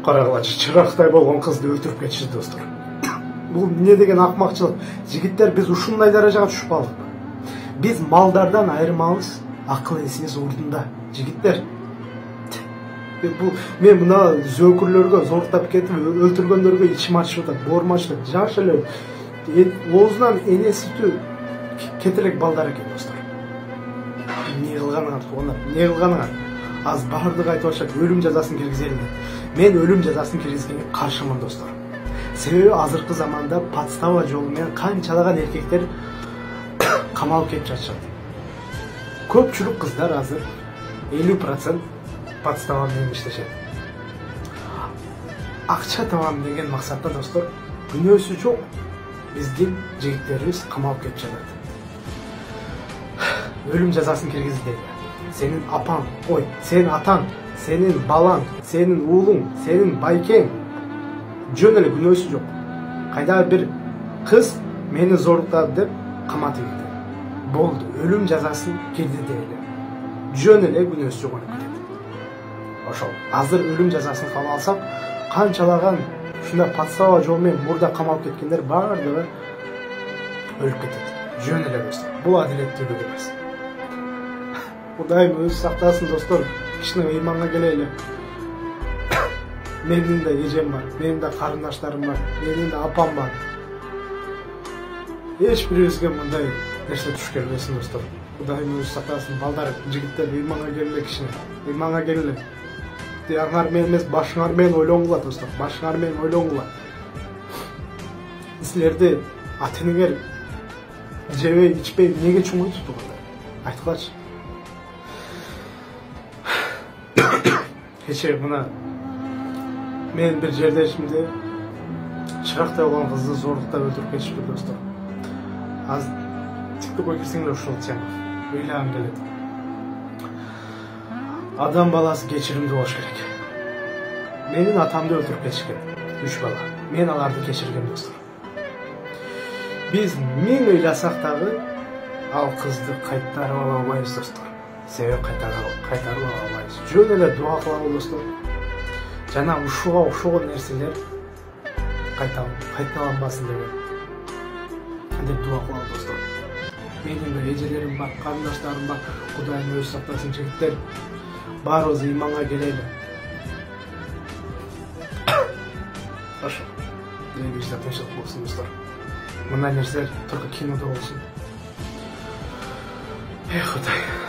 Карагылачы чырактай болгон кызды өлтүрүп кетишти достор. Бул эмне деген акмакчылык. Жигиттер, биз ушундай даражага түшүп калдыкпы? Биз малдардан айырмабыз, акыл эсибиз ордунда. Жигиттер, мен мына зөөкүрлөргө зордоп кетип өлтүргөндөргө ичим ачып атат, боорум ачып атат. Жаш эле оозунан эне сүтү кете элек балдар экен достор. Эмне кылганыңар, туугандар, эмне кылганыңар? Аз баардыгы айтып атышат, өлүм жазасын киргизели деп. Мен өлүм жазасын киргизгенге каршымын достор. Себеби азыркы заманда подстава жолу менен канчалаган эркектер камалып кетип жатышат. Көпчүлүк кыздар азыр 50% подстава менен иштешет. Акча табам деген максатта достор, күнөөсү жок биздин жигиттерибиз камалып кетип жатат. Өлүм жазасын киргизди. Сенин апаң, ой, сенин атаң, сенин балаң, сенин уулуң, сенин байкең жөн эле күнөөсү жок. Кайдагы бир кыз мени зордуктады деп каматып кетти. Болду, өлүм жазасын кирди дейли. Жөн эле күнөөсү жок болуп кетет. Ошол азыр өлүм жазасын кабыл алсак, канчалаган ушундай подстава жол менен мурда камалып кеткендер баардыгы өлүп кетет. Жөн эле достор. Бул адилеттүүлүк эмес. Кудайым өзү сактасын достор. Кишинин ыйманга келели. Менин да эжем бар, менин да карындаштарым бар, менин да апам бар. Эч бирибизге мындай нерсе туш келбесин достор. Кудайым өзү сактасын. Балдар, жигиттер, ыйманга келели кишине. Ыйманга келели. Тияңар менен эмес, башыңар менен ойлоңгула достор. Башыңар менен ойлоңгула. Силерди ата-энеңер жебей, ичпей эмнеге чуңуйт туугандар? Айткылачы. Кече мына мен бир жердешимди чырактай болгон кызды зордуктап өлтүрүп кетишти достор. Аз тиктокко кирсеңер ушул тема ыйлагым келет. Адам баласы кечиримдүү болуш керек. Менин атамды өлтүрүп кетишкен 3 бала. Мен аларды кечиргем достор. Биз миң ыйласак дагы ал кызды кайтарып ала албайбыз достор. Себеби кайтарып ала албайбыз. Жөн эле дуа кылалы достор. Жана ушуга окшогон нерселер кайталанбасын деп дуа кылалы достор. Менин да эжелерим бар, карындаштарым бар. Кудайым өзү сактасын жигиттер. Баарыбыз ыйманга келели. Ошо. Элибизде тынчтык болсун достор. Мындай нерселер только кинода болсун. Эх, Кудай.